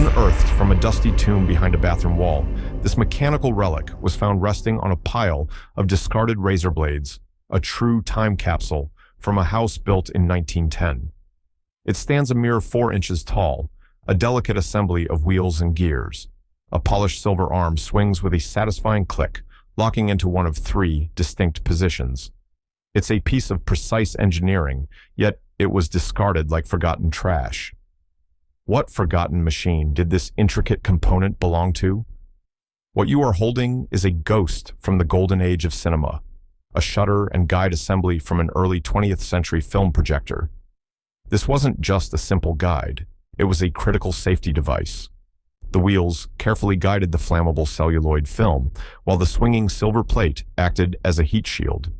Unearthed from a dusty tomb behind a bathroom wall, this mechanical relic was found resting on a pile of discarded razor blades, a true time capsule from a house built in 1910. It stands a mere 4 inches tall, a delicate assembly of wheels and gears. A polished silver arm swings with a satisfying click, locking into one of 3 distinct positions. It's a piece of precise engineering, yet it was discarded like forgotten trash. What forgotten machine did this intricate component belong to? What you are holding is a ghost from the golden age of cinema, a shutter and guide assembly from an early 20th century film projector. This wasn't just a simple guide, it was a critical safety device. The wheels carefully guided the flammable celluloid film, while the swinging silver plate acted as a heat shield.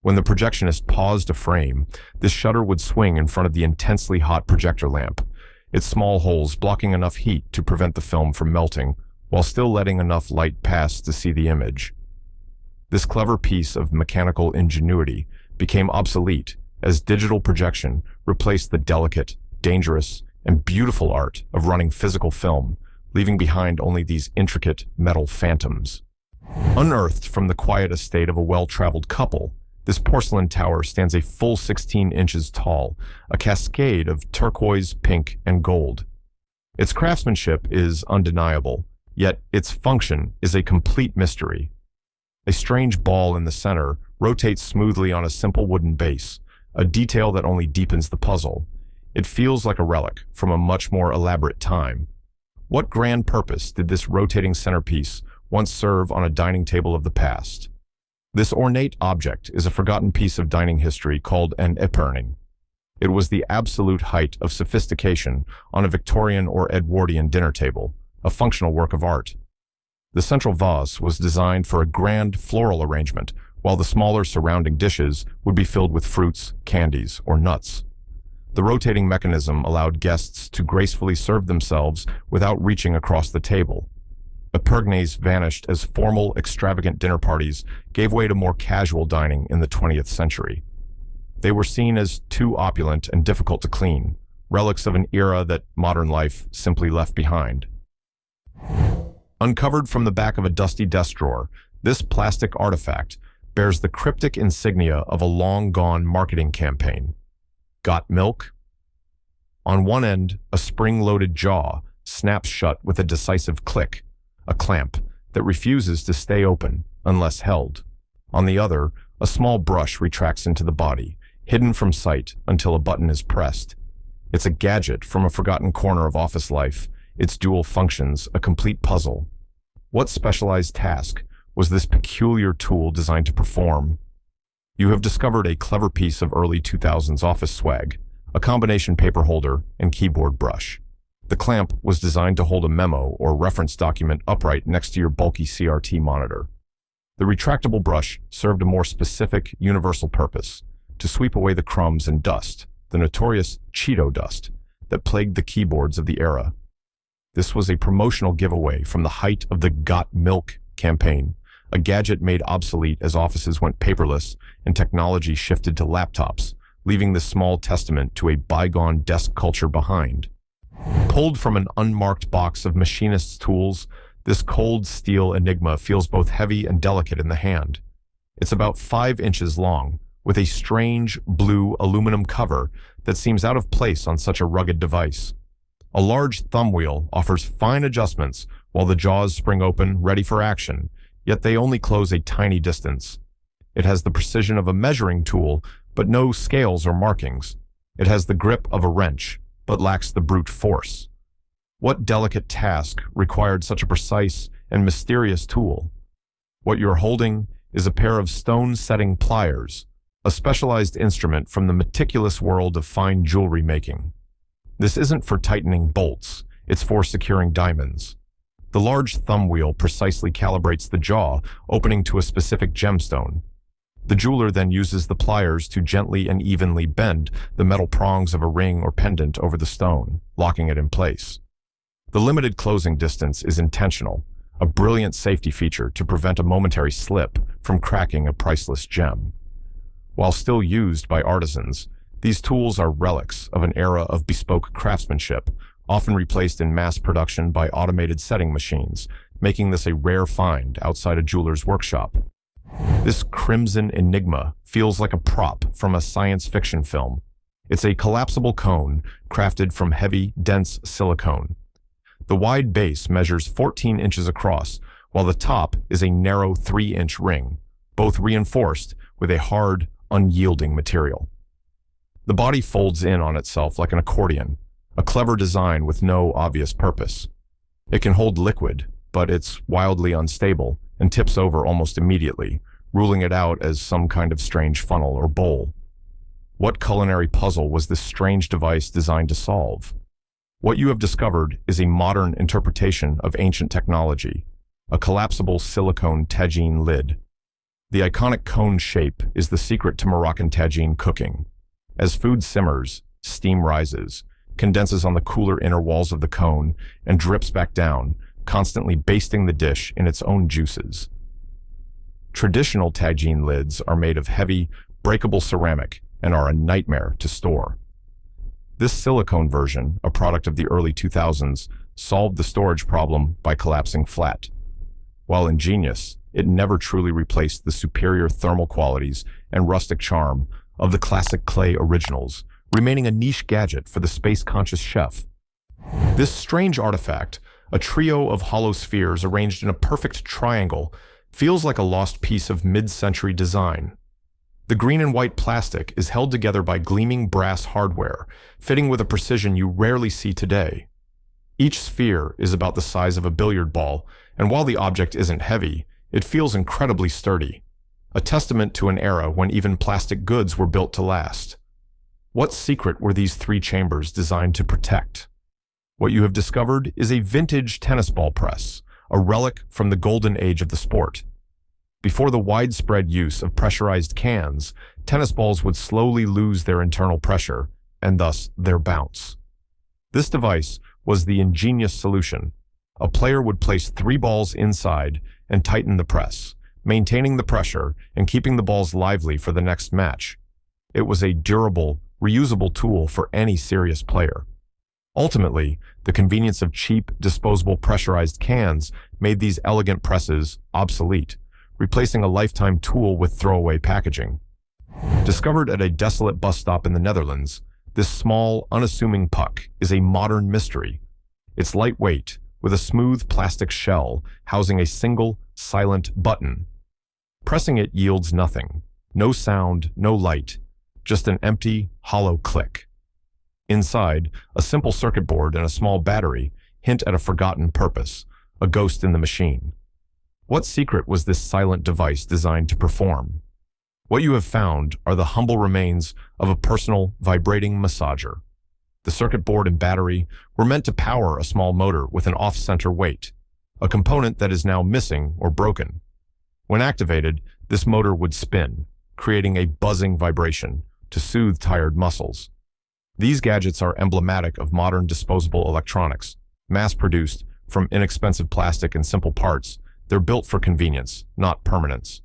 When the projectionist paused a frame, this shutter would swing in front of the intensely hot projector lamp, its small holes blocking enough heat to prevent the film from melting, while still letting enough light pass to see the image. This clever piece of mechanical ingenuity became obsolete as digital projection replaced the delicate, dangerous, and beautiful art of running physical film, leaving behind only these intricate metal phantoms. Unearthed from the quiet estate of a well-traveled couple, this porcelain tower stands a full 16 inches tall, a cascade of turquoise, pink, and gold. Its craftsmanship is undeniable, yet its function is a complete mystery. A strange ball in the center rotates smoothly on a simple wooden base, a detail that only deepens the puzzle. It feels like a relic from a much more elaborate time. What grand purpose did this rotating centerpiece once serve on a dining table of the past? This ornate object is a forgotten piece of dining history called an épergne. It was the absolute height of sophistication on a Victorian or Edwardian dinner table, a functional work of art. The central vase was designed for a grand floral arrangement, while the smaller surrounding dishes would be filled with fruits, candies, or nuts. The rotating mechanism allowed guests to gracefully serve themselves without reaching across the table. Épergnes vanished as formal, extravagant dinner parties gave way to more casual dining in the 20th century. They were seen as too opulent and difficult to clean, relics of an era that modern life simply left behind. Uncovered from the back of a dusty desk drawer, this plastic artifact bears the cryptic insignia of a long-gone marketing campaign. Got milk? On one end, a spring-loaded jaw snaps shut with a decisive click, a clamp that refuses to stay open unless held. On the other, a small brush retracts into the body, hidden from sight until a button is pressed. It's a gadget from a forgotten corner of office life, its dual functions a complete puzzle. What specialized task was this peculiar tool designed to perform? You have discovered a clever piece of early 2000s office swag, a combination paper holder and keyboard brush. The clamp was designed to hold a memo or reference document upright next to your bulky CRT monitor. The retractable brush served a more specific, universal purpose, to sweep away the crumbs and dust, the notorious Cheeto dust, that plagued the keyboards of the era. This was a promotional giveaway from the height of the Got Milk campaign, a gadget made obsolete as offices went paperless and technology shifted to laptops, leaving this small testament to a bygone desk culture behind. Pulled from an unmarked box of machinist's tools, this cold steel enigma feels both heavy and delicate in the hand. It's about 5 inches long, with a strange blue aluminum cover that seems out of place on such a rugged device. A large thumb wheel offers fine adjustments while the jaws spring open, ready for action, yet they only close a tiny distance. It has the precision of a measuring tool, but no scales or markings. It has the grip of a wrench, but lacks the brute force. What delicate task required such a precise and mysterious tool? What you're holding is a pair of stone-setting pliers, a specialized instrument from the meticulous world of fine jewelry making. This isn't for tightening bolts, it's for securing diamonds. The large thumb wheel precisely calibrates the jaw, opening to a specific gemstone. The jeweler then uses the pliers to gently and evenly bend the metal prongs of a ring or pendant over the stone, locking it in place. The limited closing distance is intentional, a brilliant safety feature to prevent a momentary slip from cracking a priceless gem. While still used by artisans, these tools are relics of an era of bespoke craftsmanship, often replaced in mass production by automated setting machines, making this a rare find outside a jeweler's workshop. This crimson enigma feels like a prop from a science fiction film. It's a collapsible cone crafted from heavy, dense silicone. The wide base measures 14 inches across, while the top is a narrow 3-inch ring, both reinforced with a hard, unyielding material. The body folds in on itself like an accordion, a clever design with no obvious purpose. It can hold liquid, but it's wildly unstable and tips over almost immediately, ruling it out as some kind of strange funnel or bowl. What culinary puzzle was this strange device designed to solve? What you have discovered is a modern interpretation of ancient technology, a collapsible silicone tagine lid. The iconic cone shape is the secret to Moroccan tagine cooking. As food simmers, steam rises, condenses on the cooler inner walls of the cone, and drips back down, constantly basting the dish in its own juices. Traditional tagine lids are made of heavy, breakable ceramic and are a nightmare to store. This silicone version, a product of the early 2000s, solved the storage problem by collapsing flat. While ingenious, it never truly replaced the superior thermal qualities and rustic charm of the classic clay originals, remaining a niche gadget for the space-conscious chef. This strange artifact, a trio of hollow spheres arranged in a perfect triangle, feels like a lost piece of mid-century design. The green and white plastic is held together by gleaming brass hardware, fitting with a precision you rarely see today. Each sphere is about the size of a billiard ball, and while the object isn't heavy, it feels incredibly sturdy, a testament to an era when even plastic goods were built to last. What secret were these 3 chambers designed to protect? What you have discovered is a vintage tennis ball press, a relic from the golden age of the sport. Before the widespread use of pressurized cans, tennis balls would slowly lose their internal pressure, and thus their bounce. This device was the ingenious solution. A player would place 3 balls inside and tighten the press, maintaining the pressure and keeping the balls lively for the next match. It was a durable, reusable tool for any serious player. Ultimately, the convenience of cheap, disposable pressurized cans made these elegant presses obsolete, replacing a lifetime tool with throwaway packaging. Discovered at a desolate bus stop in the Netherlands, this small, unassuming puck is a modern mystery. It's lightweight, with a smooth plastic shell housing a single, silent button. Pressing it yields nothing. No sound, no light, just an empty, hollow click. Inside, a simple circuit board and a small battery hint at a forgotten purpose, a ghost in the machine. What secret was this silent device designed to perform? What you have found are the humble remains of a personal, vibrating massager. The circuit board and battery were meant to power a small motor with an off-center weight, a component that is now missing or broken. When activated, this motor would spin, creating a buzzing vibration to soothe tired muscles. These gadgets are emblematic of modern disposable electronics, mass-produced from inexpensive plastic and simple parts. They're built for convenience, not permanence.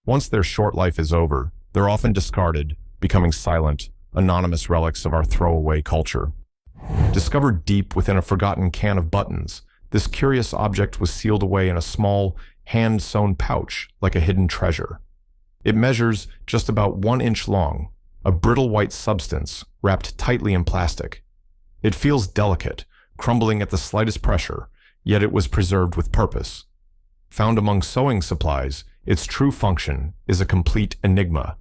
Once their short life is over, they're often discarded, becoming silent, anonymous relics of our throwaway culture. Discovered deep within a forgotten can of buttons, this curious object was sealed away in a small, hand-sewn pouch like a hidden treasure. It measures just about 1 inch long, a brittle white substance wrapped tightly in plastic. It feels delicate, crumbling at the slightest pressure, yet it was preserved with purpose. Found among sewing supplies, its true function is a complete enigma.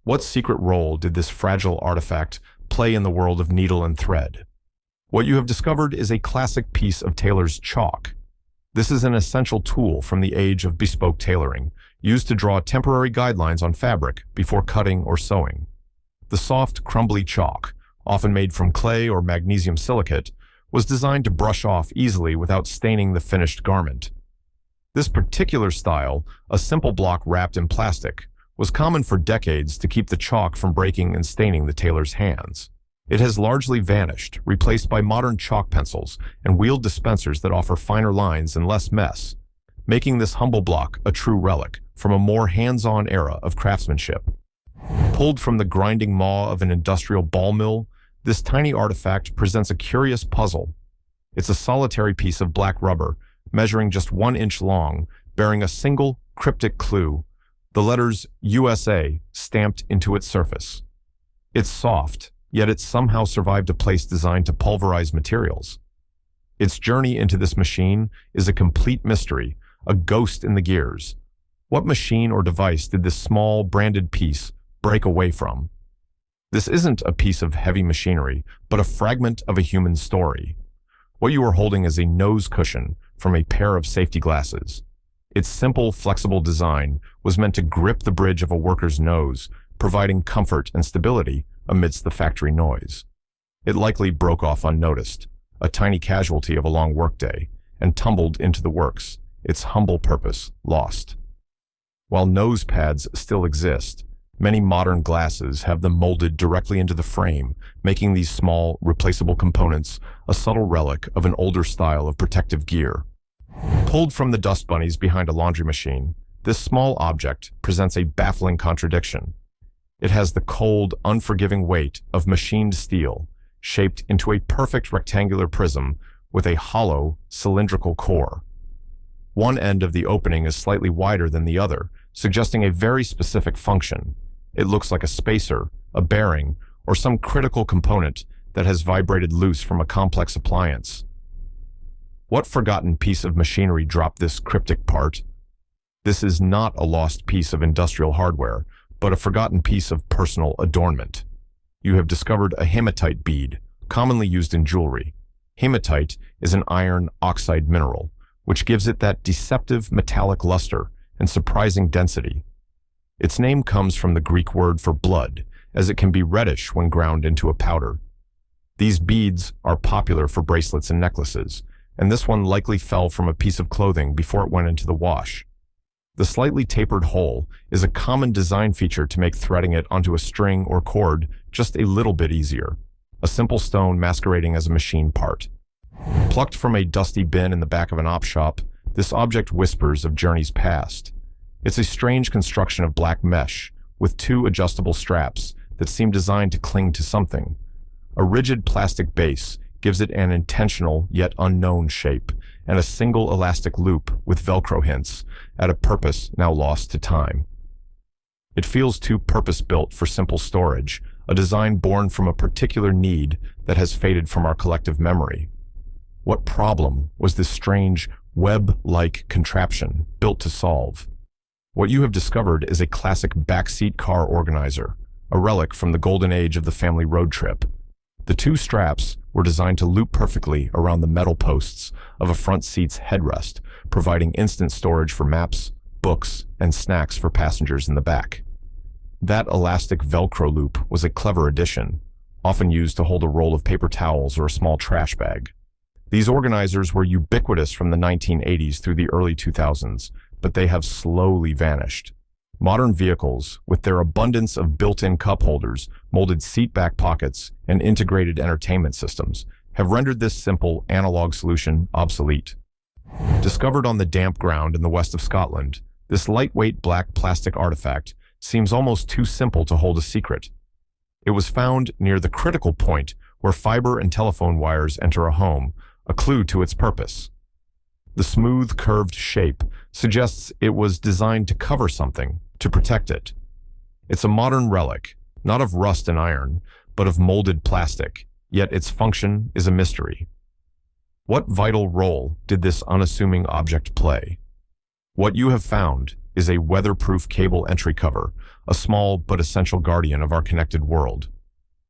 What secret role did this fragile artifact play in the world of needle and thread? What you have discovered is a classic piece of tailor's chalk. This is an essential tool from the age of bespoke tailoring, used to draw temporary guidelines on fabric before cutting or sewing. The soft, crumbly chalk, often made from clay or magnesium silicate, was designed to brush off easily without staining the finished garment. This particular style, a simple block wrapped in plastic, was common for decades to keep the chalk from breaking and staining the tailor's hands. It has largely vanished, replaced by modern chalk pencils and wheeled dispensers that offer finer lines and less mess, making this humble block a true relic from a more hands-on era of craftsmanship. Pulled from the grinding maw of an industrial ball mill, This tiny artifact presents a curious puzzle. It's a solitary piece of black rubber, measuring just 1 inch long, bearing a single cryptic clue, the letters USA stamped into its surface. It's soft, yet it somehow survived a place designed to pulverize materials. Its journey into this machine is a complete mystery, a ghost in the gears. What machine or device did this small, branded piece break away from? This isn't a piece of heavy machinery, but a fragment of a human story. What you are holding is a nose cushion from a pair of safety glasses. Its simple, flexible design was meant to grip the bridge of a worker's nose, providing comfort and stability amidst the factory noise. It likely broke off unnoticed, a tiny casualty of a long workday, and tumbled into the works, its humble purpose lost. While nose pads still exist, many modern glasses have them molded directly into the frame, making these small, replaceable components a subtle relic of an older style of protective gear. Pulled from the dust bunnies behind a laundry machine, this small object presents a baffling contradiction. It has the cold, unforgiving weight of machined steel, shaped into a perfect rectangular prism with a hollow, cylindrical core. One end of the opening is slightly wider than the other, suggesting a very specific function. It looks like a spacer, a bearing, or some critical component that has vibrated loose from a complex appliance. What forgotten piece of machinery dropped this cryptic part? This is not a lost piece of industrial hardware, but a forgotten piece of personal adornment. You have discovered a hematite bead, commonly used in jewelry. Hematite is an iron oxide mineral, which gives it that deceptive metallic luster and surprising density. Its name comes from the Greek word for blood, as it can be reddish when ground into a powder. These beads are popular for bracelets and necklaces, and this one likely fell from a piece of clothing before it went into the wash. The slightly tapered hole is a common design feature to make threading it onto a string or cord just a little bit easier, a simple stone masquerading as a machine part. Plucked from a dusty bin in the back of an op shop, this object whispers of journeys past. It's a strange construction of black mesh, with 2 adjustable straps that seem designed to cling to something. A rigid plastic base gives it an intentional yet unknown shape, and a single elastic loop with Velcro hints at a purpose now lost to time. It feels too purpose-built for simple storage, a design born from a particular need that has faded from our collective memory. What problem was this strange, web-like contraption built to solve? What you have discovered is a classic backseat car organizer, a relic from the golden age of the family road trip. The 2 straps were designed to loop perfectly around the metal posts of a front seat's headrest, providing instant storage for maps, books, and snacks for passengers in the back. That elastic Velcro loop was a clever addition, often used to hold a roll of paper towels or a small trash bag. These organizers were ubiquitous from the 1980s through the early 2000s, but they have slowly vanished. Modern vehicles, with their abundance of built-in cup holders, molded seat-back pockets, and integrated entertainment systems, have rendered this simple analog solution obsolete. Discovered on the damp ground in the west of Scotland, this lightweight black plastic artifact seems almost too simple to hold a secret. It was found near the critical point where fiber and telephone wires enter a home, a clue to its purpose. The smooth, curved shape suggests it was designed to cover something, to protect it. It's a modern relic, not of rust and iron, but of molded plastic, yet its function is a mystery. What vital role did this unassuming object play? What you have found is a weatherproof cable entry cover, a small but essential guardian of our connected world.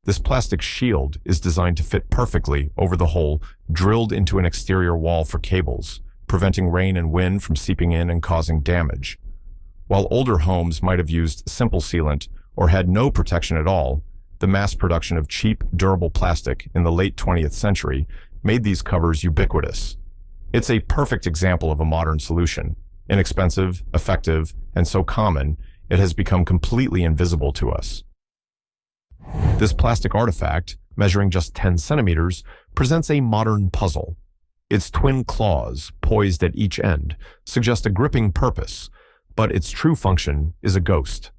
This plastic shield is designed to fit perfectly over the hole drilled into an exterior wall for cables, preventing rain and wind from seeping in and causing damage. While older homes might have used simple sealant or had no protection at all, the mass production of cheap, durable plastic in the late 20th century made these covers ubiquitous. It's a perfect example of a modern solution, inexpensive, effective, and so common it has become completely invisible to us. This plastic artifact, measuring just 10 centimeters, presents a modern puzzle. Its twin claws, poised at each end, suggest a gripping purpose, but its true function is a ghost.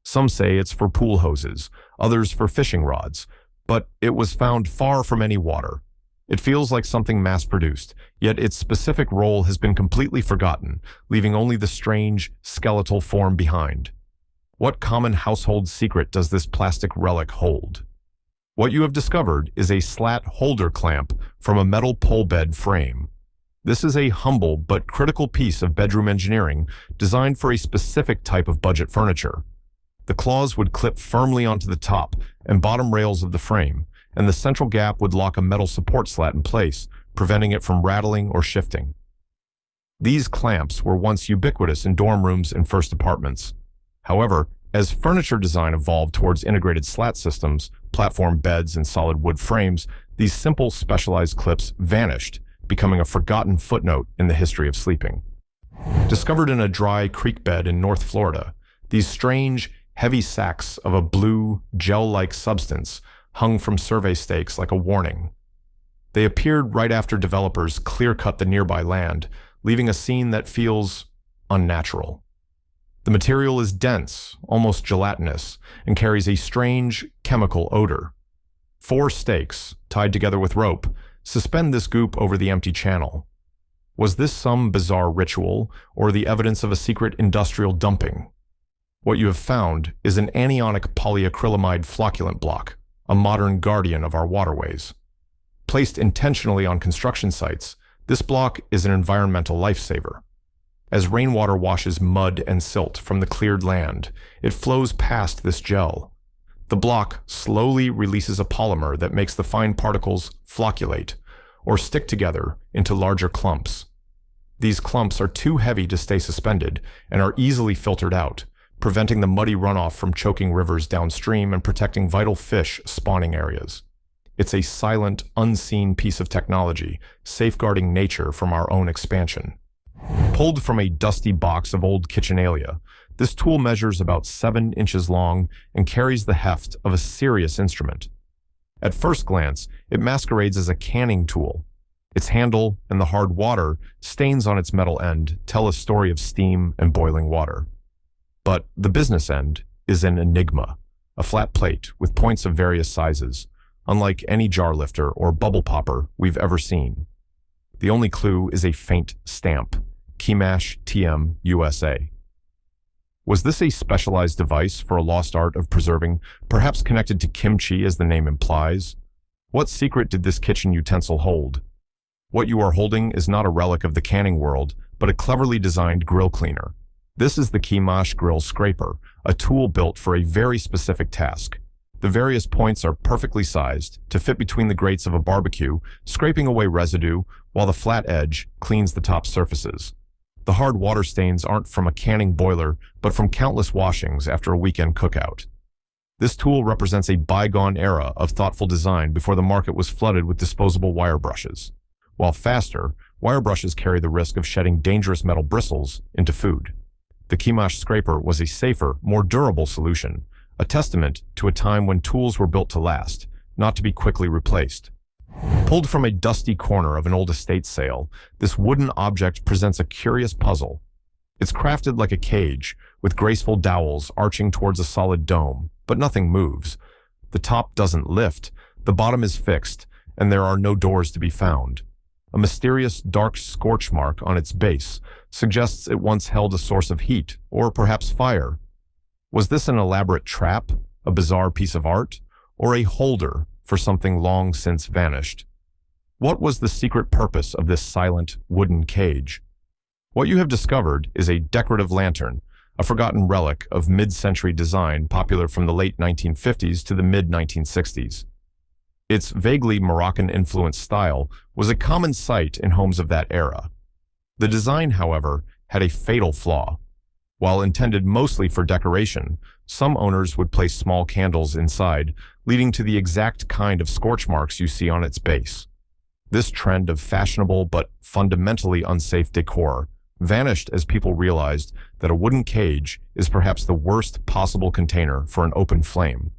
Some say it's for pool hoses, others for fishing rods, but it was found far from any water. It feels like something mass-produced, yet its specific role has been completely forgotten, leaving only the strange, skeletal form behind. What common household secret does this plastic relic hold? What you have discovered is a slat holder clamp from a metal pole bed frame. This is a humble but critical piece of bedroom engineering designed for a specific type of budget furniture. The claws would clip firmly onto the top and bottom rails of the frame, and the central gap would lock a metal support slat in place, preventing it from rattling or shifting. These clamps were once ubiquitous in dorm rooms and first apartments. However, as furniture design evolved towards integrated slat systems, platform beds, and solid wood frames, these simple specialized clips vanished, becoming a forgotten footnote in the history of sleeping. Discovered in a dry creek bed in North Florida, these strange, heavy sacks of a blue, gel-like substance hung from survey stakes like a warning. They appeared right after developers clear-cut the nearby land, leaving a scene that feels unnatural. The material is dense, almost gelatinous, and carries a strange chemical odor. 4 stakes, tied together with rope, suspend this goop over the empty channel. Was this some bizarre ritual, or the evidence of a secret industrial dumping? What you have found is an anionic polyacrylamide flocculant block, a modern guardian of our waterways. Placed intentionally on construction sites, this block is an environmental lifesaver. As rainwater washes mud and silt from the cleared land, it flows past this gel. The block slowly releases a polymer that makes the fine particles flocculate, or stick together into larger clumps. These clumps are too heavy to stay suspended and are easily filtered out, preventing the muddy runoff from choking rivers downstream and protecting vital fish spawning areas. It's a silent, unseen piece of technology, safeguarding nature from our own expansion. Pulled from a dusty box of old kitchenalia, this tool measures about 7 inches long and carries the heft of a serious instrument. At first glance, it masquerades as a canning tool. Its handle and the hard water stains on its metal end tell a story of steam and boiling water. But the business end is an enigma, a flat plate with points of various sizes, unlike any jar lifter or bubble popper we've ever seen. The only clue is a faint stamp, Keymash TM USA. Was this a specialized device for a lost art of preserving, perhaps connected to kimchi as the name implies? What secret did this kitchen utensil hold? What you are holding is not a relic of the canning world, but a cleverly designed grill cleaner. This is the Keymash grill scraper, a tool built for a very specific task. The various points are perfectly sized to fit between the grates of a barbecue, scraping away residue, while the flat edge cleans the top surfaces. The hard water stains aren't from a canning boiler, but from countless washings after a weekend cookout. This tool represents a bygone era of thoughtful design before the market was flooded with disposable wire brushes. While faster, wire brushes carry the risk of shedding dangerous metal bristles into food. The Keymash scraper was a safer, more durable solution, a testament to a time when tools were built to last, not to be quickly replaced. Pulled from a dusty corner of an old estate sale, this wooden object presents a curious puzzle. It's crafted like a cage, with graceful dowels arching towards a solid dome, but nothing moves. The top doesn't lift, the bottom is fixed, and there are no doors to be found. A mysterious dark scorch mark on its base suggests it once held a source of heat, or perhaps fire. Was this an elaborate trap, a bizarre piece of art, or a holder for something long since vanished? What was the secret purpose of this silent wooden cage? What you have discovered is a decorative lantern, a forgotten relic of mid-century design popular from the late 1950s to the mid-1960s. Its vaguely Moroccan-influenced style was a common sight in homes of that era. The design, however, had a fatal flaw. While intended mostly for decoration, some owners would place small candles inside, leading to the exact kind of scorch marks you see on its base. This trend of fashionable but fundamentally unsafe decor vanished as people realized that a wooden cage is perhaps the worst possible container for an open flame.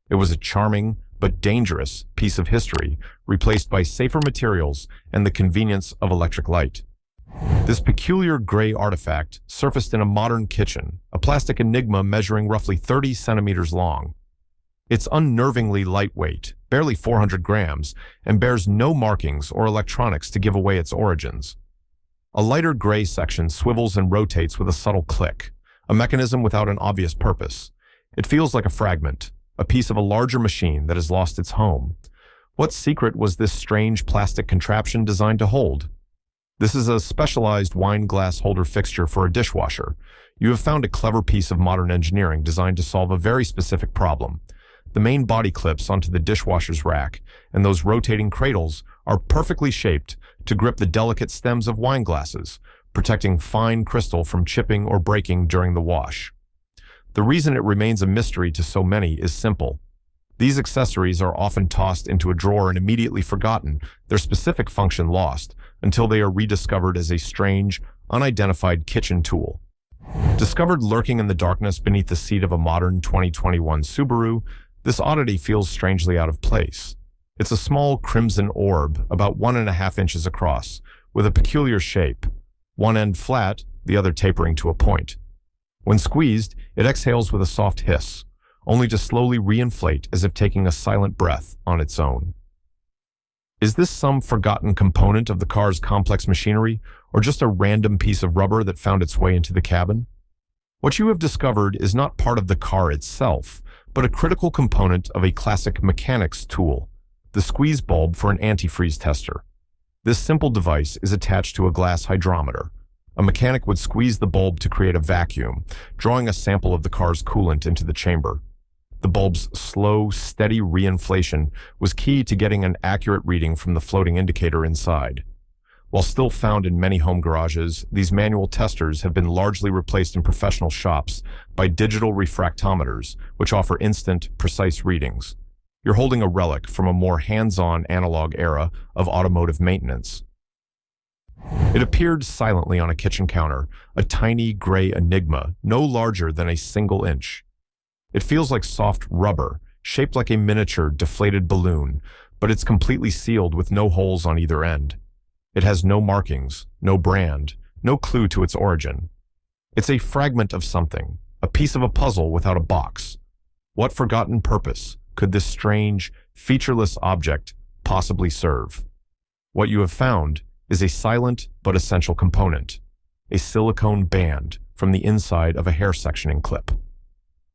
It was a charming but dangerous piece of history, replaced by safer materials and the convenience of electric light. This peculiar gray artifact surfaced in a modern kitchen, a plastic enigma measuring roughly 30 centimeters long. It's unnervingly lightweight, barely 400 grams, and bears no markings or electronics to give away its origins. A lighter gray section swivels and rotates with a subtle click, a mechanism without an obvious purpose. It feels like a fragment, a piece of a larger machine that has lost its home. What secret was this strange plastic contraption designed to hold? This is a specialized wine glass holder fixture for a dishwasher. You have found a clever piece of modern engineering designed to solve a very specific problem. The main body clips onto the dishwasher's rack, and those rotating cradles are perfectly shaped to grip the delicate stems of wine glasses, protecting fine crystal from chipping or breaking during the wash. The reason it remains a mystery to so many is simple. These accessories are often tossed into a drawer and immediately forgotten, their specific function lost, until they are rediscovered as a strange, unidentified kitchen tool. Discovered lurking in the darkness beneath the seat of a modern 2021 Subaru, this oddity feels strangely out of place. It's a small crimson orb, about 1.5 inches across, with a peculiar shape, one end flat, the other tapering to a point. When squeezed, it exhales with a soft hiss, only to slowly reinflate as if taking a silent breath on its own. Is this some forgotten component of the car's complex machinery, or just a random piece of rubber that found its way into the cabin? What you have discovered is not part of the car itself, but a critical component of a classic mechanics tool, the squeeze bulb for an antifreeze tester. This simple device is attached to a glass hydrometer. A mechanic would squeeze the bulb to create a vacuum, drawing a sample of the car's coolant into the chamber. The bulb's slow, steady reinflation was key to getting an accurate reading from the floating indicator inside. While still found in many home garages, these manual testers have been largely replaced in professional shops by digital refractometers, which offer instant, precise readings. You're holding a relic from a more hands-on analog era of automotive maintenance. It appeared silently on a kitchen counter, a tiny gray enigma, no larger than a single inch. It feels like soft rubber, shaped like a miniature, deflated balloon, but it's completely sealed with no holes on either end. It has no markings, no brand, no clue to its origin. It's a fragment of something, a piece of a puzzle without a box. What forgotten purpose could this strange, featureless object possibly serve? What you have found is a silent but essential component, a silicone band from the inside of a hair sectioning clip.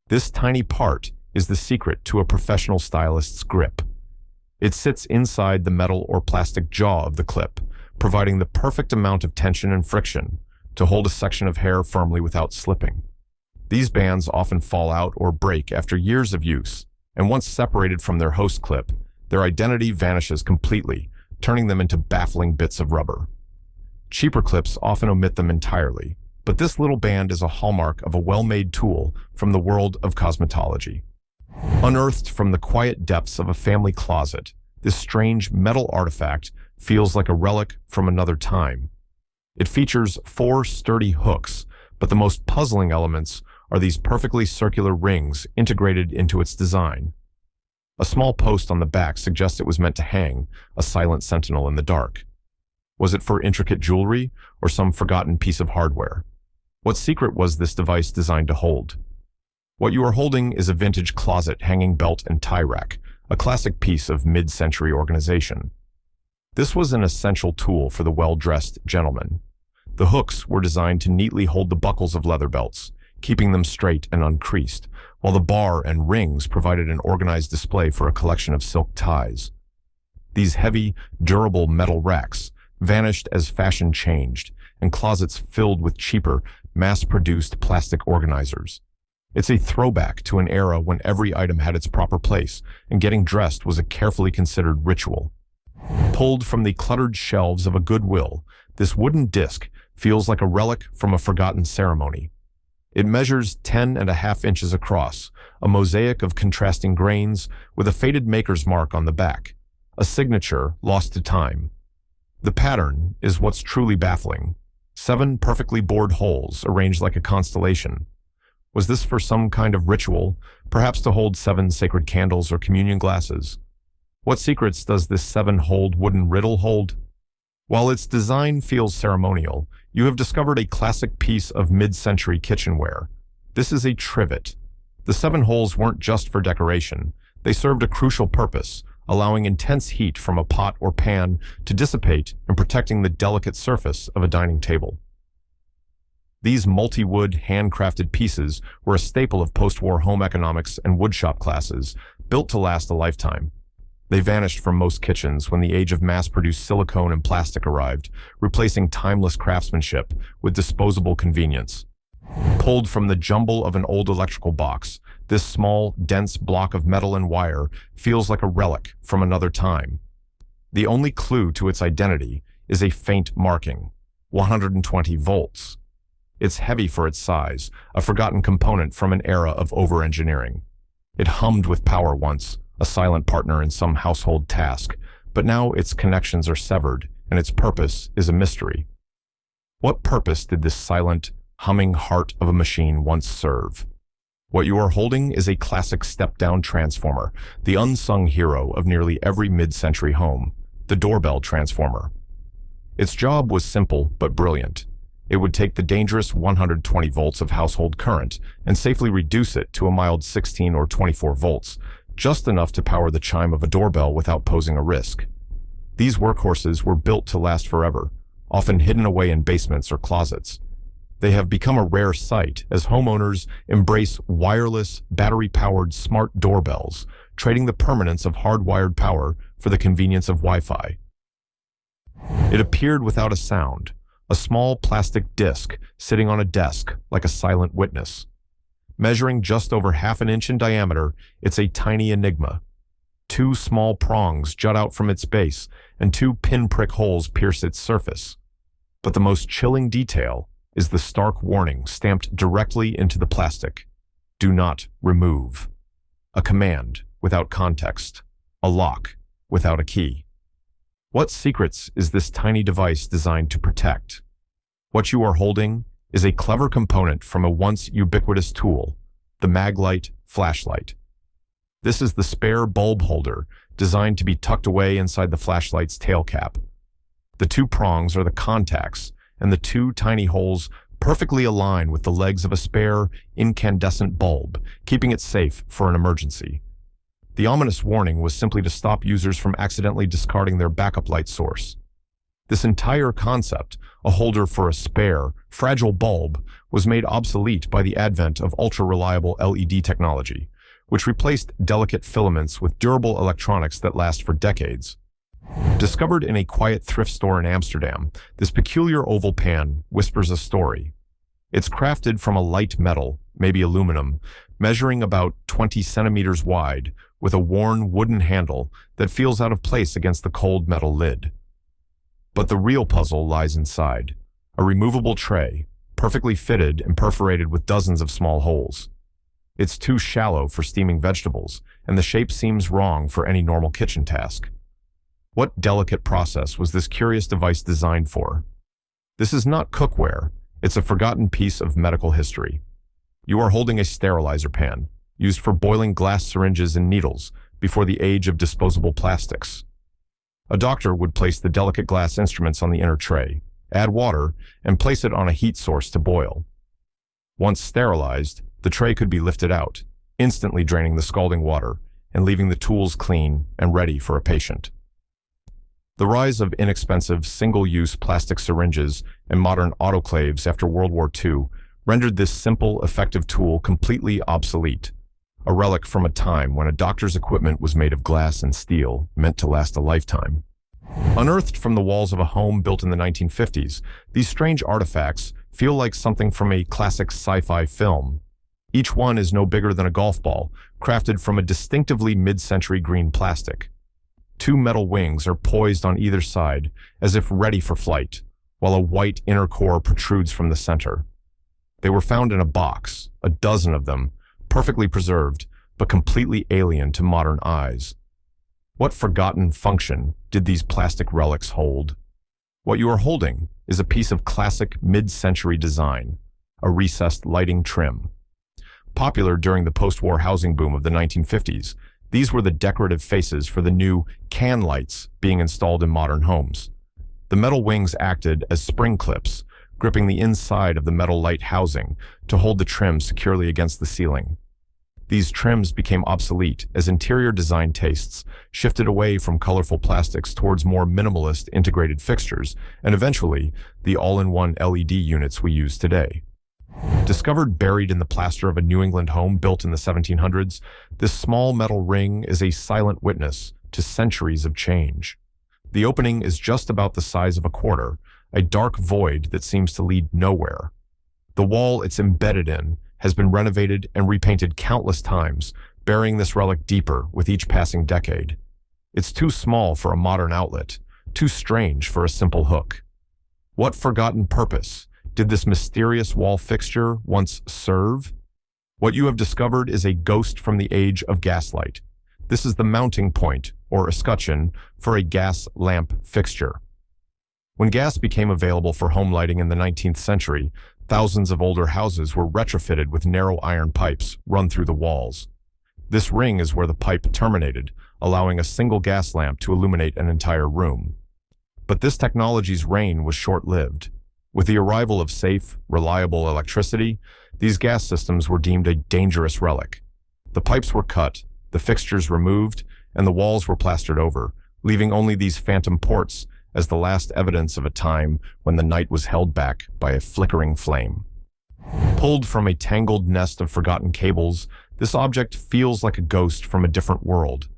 This tiny part is the secret to a professional stylist's grip. It sits inside the metal or plastic jaw of the clip, providing the perfect amount of tension and friction to hold a section of hair firmly without slipping. These bands often fall out or break after years of use, and once separated from their host clip, their identity vanishes completely, turning them into baffling bits of rubber. Cheaper clips often omit them entirely, but this little band is a hallmark of a well-made tool from the world of cosmetology. Unearthed from the quiet depths of a family closet, this strange metal artifact feels like a relic from another time. It features 4 sturdy hooks, but the most puzzling elements are these perfectly circular rings integrated into its design. A small post on the back suggests it was meant to hang, a silent sentinel in the dark. Was it for intricate jewelry or some forgotten piece of hardware? What secret was this device designed to hold? What you are holding is a vintage closet hanging belt and tie rack, a classic piece of mid-century organization. This was an essential tool for the well-dressed gentleman. The hooks were designed to neatly hold the buckles of leather belts, keeping them straight and uncreased, while the bar and rings provided an organized display for a collection of silk ties. These heavy, durable metal racks vanished as fashion changed, and closets filled with cheaper, mass-produced plastic organizers. It's a throwback to an era when every item had its proper place, and getting dressed was a carefully considered ritual. Pulled from the cluttered shelves of a Goodwill, this wooden disc feels like a relic from a forgotten ceremony. It measures 10.5 inches across, a mosaic of contrasting grains with a faded maker's mark on the back, a signature lost to time. The pattern is what's truly baffling. 7 perfectly bored holes arranged like a constellation. Was this for some kind of ritual, perhaps to hold 7 sacred candles or communion glasses? What secrets does this 7-holed wooden riddle hold? While its design feels ceremonial, you have discovered a classic piece of mid-century kitchenware. This is a trivet. The 7 holes weren't just for decoration. They served a crucial purpose, allowing intense heat from a pot or pan to dissipate and protecting the delicate surface of a dining table. These multi-wood, handcrafted pieces were a staple of post-war home economics and woodshop classes, built to last a lifetime. They vanished from most kitchens when the age of mass-produced silicone and plastic arrived, replacing timeless craftsmanship with disposable convenience. Pulled from the jumble of an old electrical box, this small, dense block of metal and wire feels like a relic from another time. The only clue to its identity is a faint marking, 120 volts. It's heavy for its size, a forgotten component from an era of over-engineering. It hummed with power once, a silent partner in some household task, but now its connections are severed, and its purpose is a mystery. What purpose did this silent, humming heart of a machine once serve? What you are holding is a classic step-down transformer, the unsung hero of nearly every mid-century home, the doorbell transformer. Its job was simple but brilliant. It would take the dangerous 120 volts of household current and safely reduce it to a mild 16 or 24 volts, just enough to power the chime of a doorbell without posing a risk. These workhorses were built to last forever, often hidden away in basements or closets. They have become a rare sight as homeowners embrace wireless, battery-powered smart doorbells, trading the permanence of hardwired power for the convenience of Wi-Fi. It appeared without a sound, a small plastic disc sitting on a desk like a silent witness. Measuring just over half an inch in diameter, it's a tiny enigma. 2 small prongs jut out from its base, and 2 pinprick holes pierce its surface. But the most chilling detail is the stark warning stamped directly into the plastic. Do not remove. A command without context. A lock without a key. What secrets is this tiny device designed to protect? What you are holding is a clever component from a once ubiquitous tool, the Maglite flashlight. This is the spare bulb holder designed to be tucked away inside the flashlight's tail cap. The 2 prongs are the contacts, and the 2 tiny holes perfectly align with the legs of a spare, incandescent bulb, keeping it safe for an emergency. The ominous warning was simply to stop users from accidentally discarding their backup light source. This entire concept, a holder for a spare, fragile bulb, was made obsolete by the advent of ultra-reliable LED technology, which replaced delicate filaments with durable electronics that last for decades. Discovered in a quiet thrift store in Amsterdam, this peculiar oval pan whispers a story. It's crafted from a light metal, maybe aluminum, measuring about 20 centimeters wide, with a worn wooden handle that feels out of place against the cold metal lid. But the real puzzle lies inside, a removable tray, perfectly fitted and perforated with dozens of small holes. It's too shallow for steaming vegetables, and the shape seems wrong for any normal kitchen task. What delicate process was this curious device designed for? This is not cookware, it's a forgotten piece of medical history. You are holding a sterilizer pan, used for boiling glass syringes and needles before the age of disposable plastics. A doctor would place the delicate glass instruments on the inner tray, add water, and place it on a heat source to boil. Once sterilized, the tray could be lifted out, instantly draining the scalding water and leaving the tools clean and ready for a patient. The rise of inexpensive, single-use plastic syringes and modern autoclaves after World War II rendered this simple, effective tool completely obsolete, a relic from a time when a doctor's equipment was made of glass and steel, meant to last a lifetime. Unearthed from the walls of a home built in the 1950s, these strange artifacts feel like something from a classic sci-fi film. Each one is no bigger than a golf ball, crafted from a distinctively mid-century green plastic. 2 metal wings are poised on either side, as if ready for flight, while a white inner core protrudes from the center. They were found in a box, a dozen of them, perfectly preserved, but completely alien to modern eyes. What forgotten function did these plastic relics hold? What you are holding is a piece of classic mid-century design, a recessed lighting trim. Popular during the post-war housing boom of the 1950s, these were the decorative faces for the new can lights being installed in modern homes. The metal wings acted as spring clips, gripping the inside of the metal light housing to hold the trim securely against the ceiling. These trims became obsolete as interior design tastes shifted away from colorful plastics towards more minimalist integrated fixtures, and eventually, the all-in-one LED units we use today. Discovered buried in the plaster of a New England home built in the 1700s, this small metal ring is a silent witness to centuries of change. The opening is just about the size of a quarter, a dark void that seems to lead nowhere. The wall it's embedded in has been renovated and repainted countless times, burying this relic deeper with each passing decade. It's too small for a modern outlet, too strange for a simple hook. What forgotten purpose did this mysterious wall fixture once serve? What you have discovered is a ghost from the age of gaslight. This is the mounting point, or escutcheon, for a gas lamp fixture. When gas became available for home lighting in the 19th century, thousands of older houses were retrofitted with narrow iron pipes run through the walls. This ring is where the pipe terminated, allowing a single gas lamp to illuminate an entire room. But this technology's reign was short-lived. With the arrival of safe, reliable electricity, these gas systems were deemed a dangerous relic. The pipes were cut, the fixtures removed, and the walls were plastered over, leaving only these phantom ports as the last evidence of a time when the night was held back by a flickering flame. Pulled from a tangled nest of forgotten cables, this object feels like a ghost from a different world.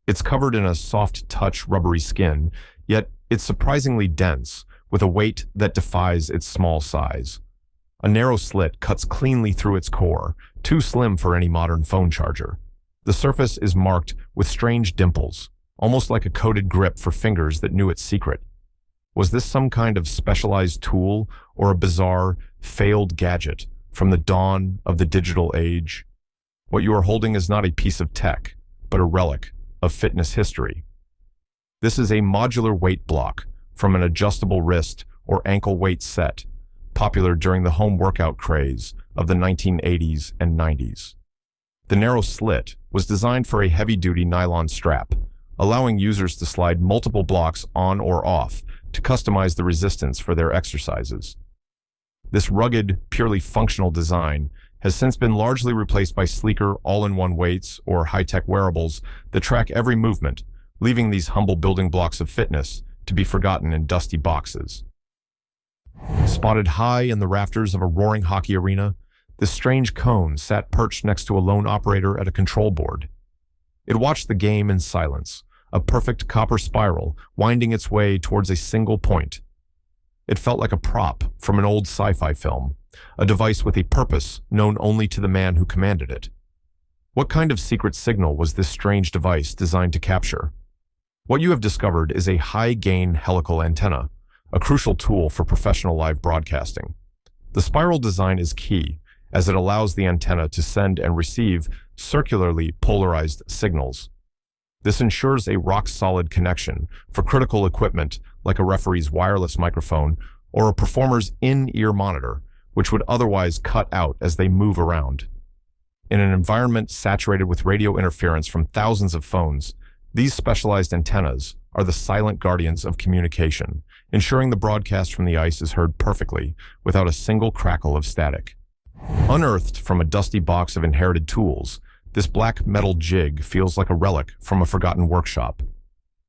It's covered in a soft-touch rubbery skin, yet it's surprisingly dense, with a weight that defies its small size. A narrow slit cuts cleanly through its core, too slim for any modern phone charger. The surface is marked with strange dimples, almost like a coded grip for fingers that knew its secret. Was this some kind of specialized tool or a bizarre, failed gadget from the dawn of the digital age? What you are holding is not a piece of tech, but a relic of fitness history. This is a modular weight block from an adjustable wrist or ankle weight set, popular during the home workout craze of the 1980s and 90s. The narrow slit was designed for a heavy-duty nylon strap, allowing users to slide multiple blocks on or off to customize the resistance for their exercises. This rugged, purely functional design has since been largely replaced by sleeker all-in-one weights or high-tech wearables that track every movement, leaving these humble building blocks of fitness to be forgotten in dusty boxes. Spotted high in the rafters of a roaring hockey arena, this strange cone sat perched next to a lone operator at a control board. It watched the game in silence, a perfect copper spiral winding its way towards a single point. It felt like a prop from an old sci-fi film, a device with a purpose known only to the man who commanded it. What kind of secret signal was this strange device designed to capture? What you have discovered is a high-gain helical antenna, a crucial tool for professional live broadcasting. The spiral design is key, as it allows the antenna to send and receive circularly polarized signals. This ensures a rock-solid connection for critical equipment like a referee's wireless microphone or a performer's in-ear monitor, which would otherwise cut out as they move around. In an environment saturated with radio interference from thousands of phones, these specialized antennas are the silent guardians of communication, ensuring the broadcast from the ice is heard perfectly without a single crackle of static. Unearthed from a dusty box of inherited tools, this black metal jig feels like a relic from a forgotten workshop.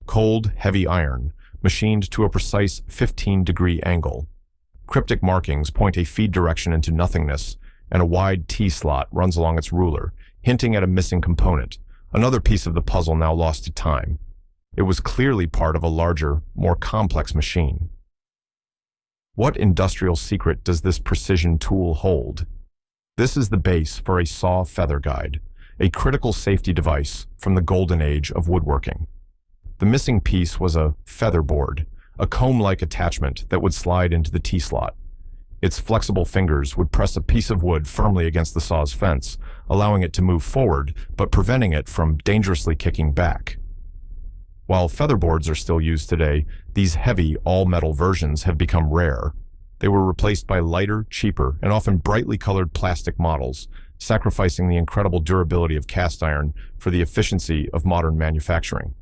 Cold, heavy iron, machined to a precise 15-degree angle. Cryptic markings point a feed direction into nothingness, and a wide T-slot runs along its ruler, hinting at a missing component, another piece of the puzzle now lost to time. It was clearly part of a larger, more complex machine. What industrial secret does this precision tool hold? This is the base for a saw feather guide, a critical safety device from the golden age of woodworking. The missing piece was a feather board, a comb-like attachment that would slide into the T-slot. Its flexible fingers would press a piece of wood firmly against the saw's fence, allowing it to move forward, but preventing it from dangerously kicking back. While featherboards are still used today, these heavy, all-metal versions have become rare. They were replaced by lighter, cheaper, and often brightly colored plastic models, sacrificing the incredible durability of cast iron for the efficiency of modern manufacturing.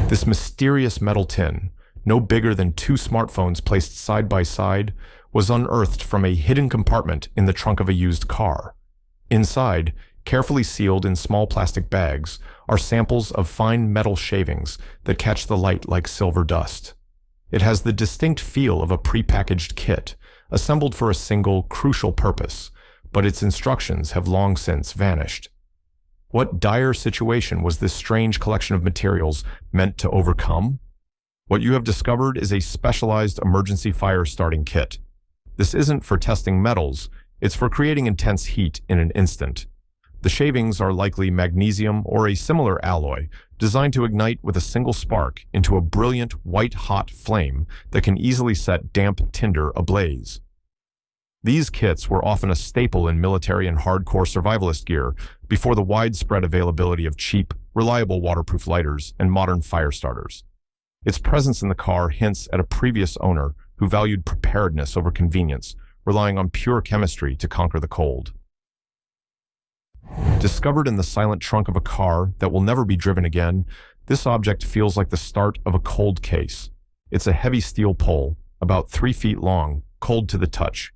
This mysterious metal tin, no bigger than 2 smartphones placed side by side, was unearthed from a hidden compartment in the trunk of a used car. Inside, carefully sealed in small plastic bags, are samples of fine metal shavings that catch the light like silver dust. It has the distinct feel of a prepackaged kit, assembled for a single, crucial purpose, but its instructions have long since vanished. What dire situation was this strange collection of materials meant to overcome? What you have discovered is a specialized emergency fire starting kit. This isn't for testing metals, it's for creating intense heat in an instant. The shavings are likely magnesium or a similar alloy, designed to ignite with a single spark into a brilliant white-hot flame that can easily set damp tinder ablaze. These kits were often a staple in military and hardcore survivalist gear before the widespread availability of cheap, reliable waterproof lighters and modern fire starters. Its presence in the car hints at a previous owner who valued preparedness over convenience, relying on pure chemistry to conquer the cold. Discovered in the silent trunk of a car that will never be driven again, this object feels like the start of a cold case. It's a heavy steel pole, about 3 feet long, cold to the touch.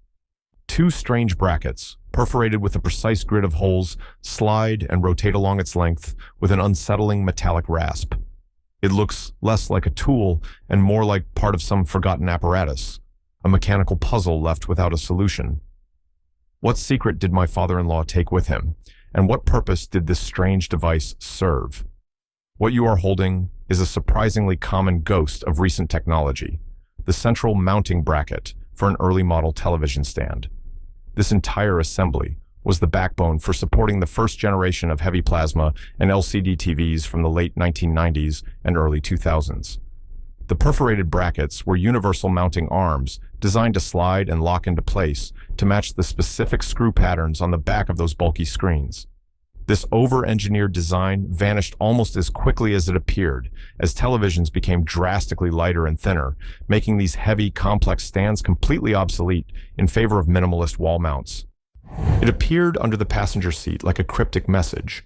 2 strange brackets, perforated with a precise grid of holes, slide and rotate along its length with an unsettling metallic rasp. It looks less like a tool and more like part of some forgotten apparatus, a mechanical puzzle left without a solution. What secret did my father-in-law take with him, and what purpose did this strange device serve? What you are holding is a surprisingly common ghost of recent technology, the central mounting bracket for an early model television stand. This entire assembly was the backbone for supporting the first generation of heavy plasma and LCD TVs from the late 1990s and early 2000s. The perforated brackets were universal mounting arms designed to slide and lock into place to match the specific screw patterns on the back of those bulky screens. This over-engineered design vanished almost as quickly as it appeared, as televisions became drastically lighter and thinner, making these heavy, complex stands completely obsolete in favor of minimalist wall mounts. It appeared under the passenger seat like a cryptic message,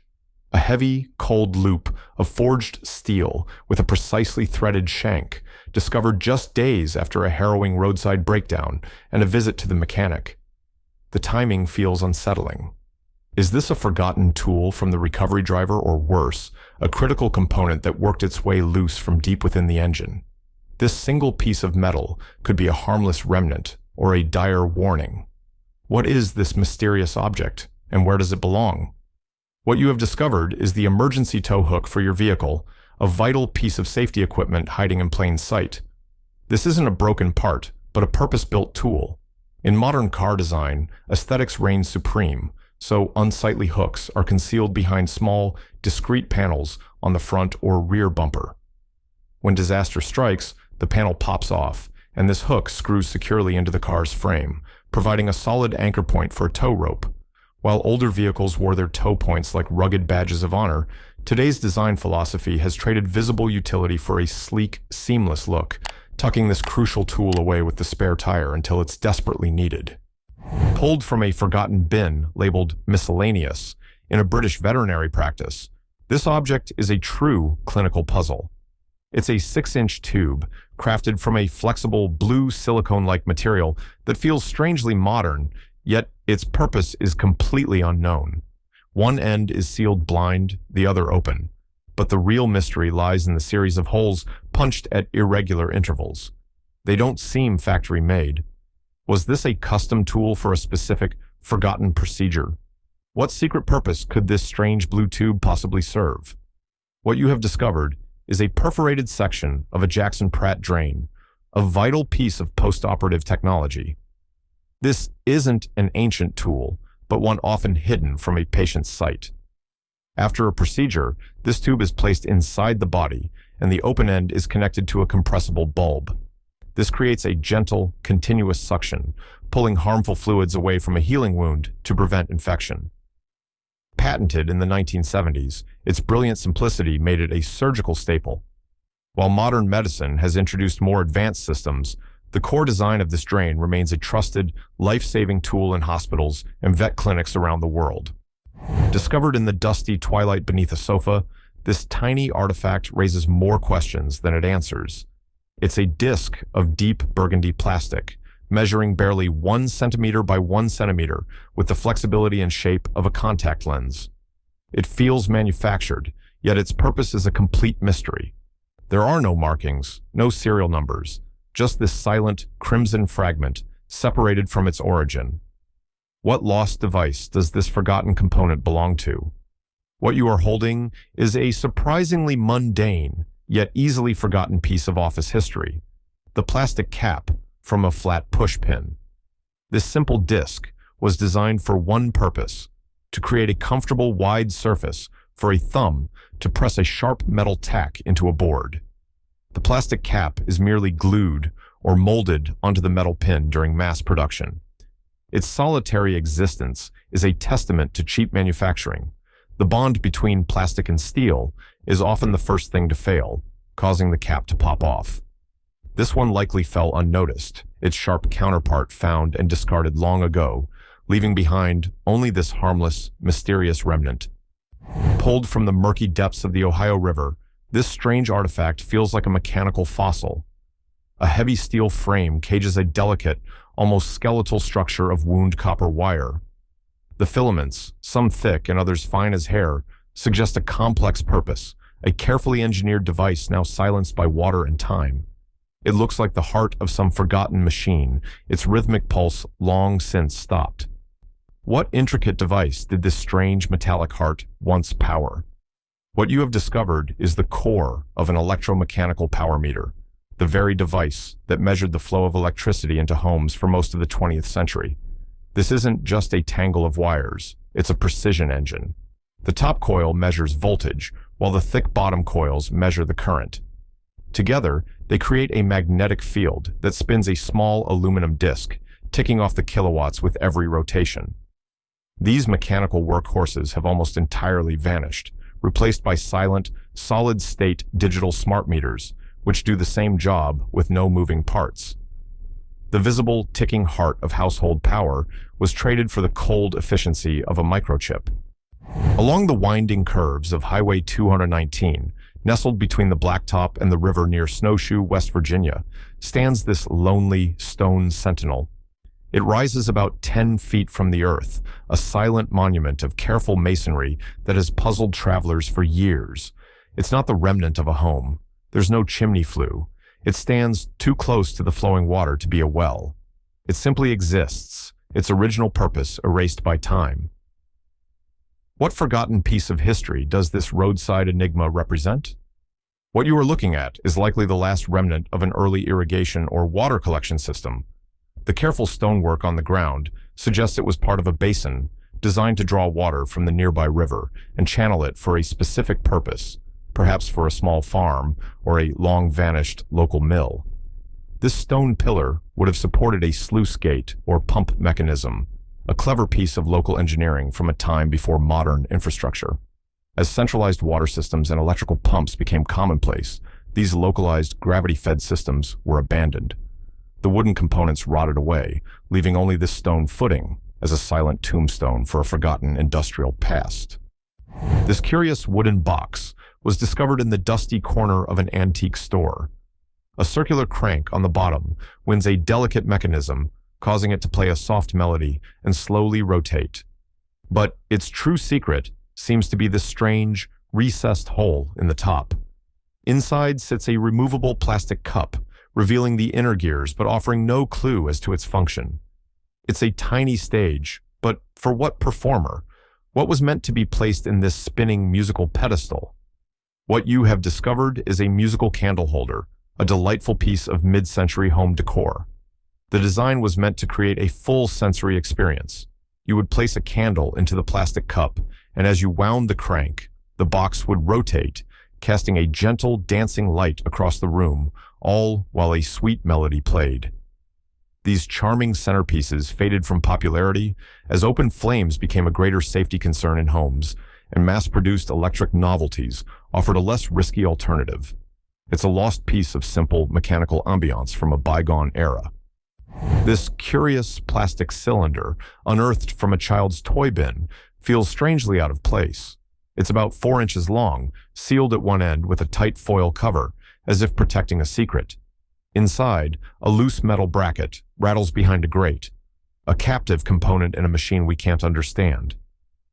a heavy, cold loop of forged steel with a precisely threaded shank, discovered just days after a harrowing roadside breakdown and a visit to the mechanic. The timing feels unsettling. Is this a forgotten tool from the recovery driver, or worse, a critical component that worked its way loose from deep within the engine? This single piece of metal could be a harmless remnant or a dire warning. What is this mysterious object, and where does it belong? What you have discovered is the emergency tow hook for your vehicle, a vital piece of safety equipment hiding in plain sight. This isn't a broken part, but a purpose-built tool. In modern car design, aesthetics reign supreme, so unsightly hooks are concealed behind small, discrete panels on the front or rear bumper. When disaster strikes, the panel pops off, and this hook screws securely into the car's frame, providing a solid anchor point for a tow rope. While older vehicles wore their tow points like rugged badges of honor, today's design philosophy has traded visible utility for a sleek, seamless look, tucking this crucial tool away with the spare tire until it's desperately needed. Pulled from a forgotten bin labeled miscellaneous in a British veterinary practice, this object is a true clinical puzzle. It's a 6-inch tube crafted from a flexible blue silicone-like material that feels strangely modern, yet its purpose is completely unknown. One end is sealed blind, the other open, but the real mystery lies in the series of holes punched at irregular intervals. They don't seem factory-made. Was this a custom tool for a specific, forgotten procedure? What secret purpose could this strange blue tube possibly serve? What you have discovered is a perforated section of a Jackson Pratt drain, a vital piece of post-operative technology. This isn't an ancient tool, but one often hidden from a patient's sight. After a procedure, this tube is placed inside the body, and the open end is connected to a compressible bulb. This creates a gentle, continuous suction, pulling harmful fluids away from a healing wound to prevent infection. Patented in the 1970s, its brilliant simplicity made it a surgical staple. While modern medicine has introduced more advanced systems, the core design of this drain remains a trusted, life-saving tool in hospitals and vet clinics around the world. Discovered in the dusty twilight beneath a sofa, this tiny artifact raises more questions than it answers. It's a disc of deep burgundy plastic, measuring barely 1 centimeter by 1 centimeter with the flexibility and shape of a contact lens. It feels manufactured, yet its purpose is a complete mystery. There are no markings, no serial numbers, just this silent, crimson fragment separated from its origin. What lost device does this forgotten component belong to? What you are holding is a surprisingly mundane, yet easily forgotten piece of office history: the plastic cap from a flat pushpin. This simple disc was designed for one purpose: to create a comfortable, wide surface for a thumb to press a sharp metal tack into a board. The plastic cap is merely glued or molded onto the metal pin during mass production. Its solitary existence is a testament to cheap manufacturing. The bond between plastic and steel is often the first thing to fail, causing the cap to pop off. This one likely fell unnoticed, its sharp counterpart found and discarded long ago, leaving behind only this harmless, mysterious remnant. Pulled from the murky depths of the Ohio River, this strange artifact feels like a mechanical fossil. A heavy steel frame cages a delicate, almost skeletal structure of wound copper wire. The filaments, some thick and others fine as hair, suggest a complex purpose, a carefully engineered device now silenced by water and time. It looks like the heart of some forgotten machine, its rhythmic pulse long since stopped. What intricate device did this strange metallic heart once power? What you have discovered is the core of an electromechanical power meter, the very device that measured the flow of electricity into homes for most of the 20th century. This isn't just a tangle of wires, it's a precision engine. The top coil measures voltage, while the thick bottom coils measure the current. Together, they create a magnetic field that spins a small aluminum disc, ticking off the kilowatts with every rotation. These mechanical workhorses have almost entirely vanished, replaced by silent, solid-state digital smart meters, which do the same job with no moving parts. The visible, ticking heart of household power was traded for the cold efficiency of a microchip. Along the winding curves of Highway 219, nestled between the blacktop and the river near Snowshoe, West Virginia, stands this lonely stone sentinel. It rises about 10 feet from the earth, a silent monument of careful masonry that has puzzled travelers for years. It's not the remnant of a home. There's no chimney flue. It stands too close to the flowing water to be a well. It simply exists, its original purpose erased by time. What forgotten piece of history does this roadside enigma represent? What you are looking at is likely the last remnant of an early irrigation or water collection system. The careful stonework on the ground suggests it was part of a basin designed to draw water from the nearby river and channel it for a specific purpose, perhaps for a small farm or a long-vanished local mill. This stone pillar would have supported a sluice gate or pump mechanism, a clever piece of local engineering from a time before modern infrastructure. As centralized water systems and electrical pumps became commonplace, these localized gravity-fed systems were abandoned. The wooden components rotted away, leaving only this stone footing as a silent tombstone for a forgotten industrial past. This curious wooden box was discovered in the dusty corner of an antique store. A circular crank on the bottom winds a delicate mechanism, causing it to play a soft melody and slowly rotate. But its true secret seems to be the strange, recessed hole in the top. Inside sits a removable plastic cup, revealing the inner gears but offering no clue as to its function. It's a tiny stage, but for what performer? What was meant to be placed in this spinning musical pedestal? What you have discovered is a musical candle holder, a delightful piece of mid-century home decor. The design was meant to create a full sensory experience. You would place a candle into the plastic cup, and as you wound the crank, the box would rotate, casting a gentle, dancing light across the room, all while a sweet melody played. These charming centerpieces faded from popularity as open flames became a greater safety concern in homes, and mass-produced electric novelties offered a less risky alternative. It's a lost piece of simple mechanical ambiance from a bygone era. This curious plastic cylinder, unearthed from a child's toy bin, feels strangely out of place. It's about 4 inches long, sealed at one end with a tight foil cover, as if protecting a secret. Inside, a loose metal bracket rattles behind a grate, a captive component in a machine we can't understand.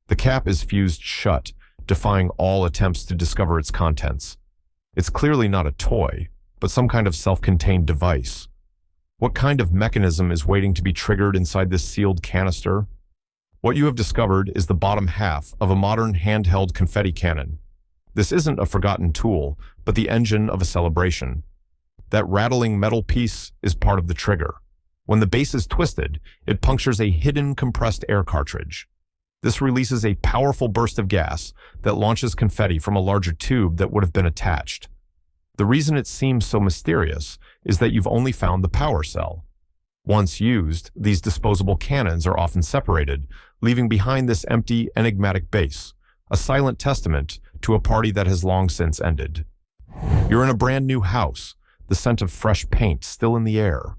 The cap is fused shut, defying all attempts to discover its contents. It's clearly not a toy, but some kind of self-contained device. What kind of mechanism is waiting to be triggered inside this sealed canister? What you have discovered is the bottom half of a modern handheld confetti cannon. This isn't a forgotten tool, but the engine of a celebration. That rattling metal piece is part of the trigger. When the base is twisted, it punctures a hidden compressed air cartridge. This releases a powerful burst of gas that launches confetti from a larger tube that would have been attached. The reason it seems so mysterious is that you've only found the power cell. Once used, these disposable cannons are often separated, leaving behind this empty, enigmatic base, a silent testament to a party that has long since ended. You're in a brand new house, the scent of fresh paint still in the air.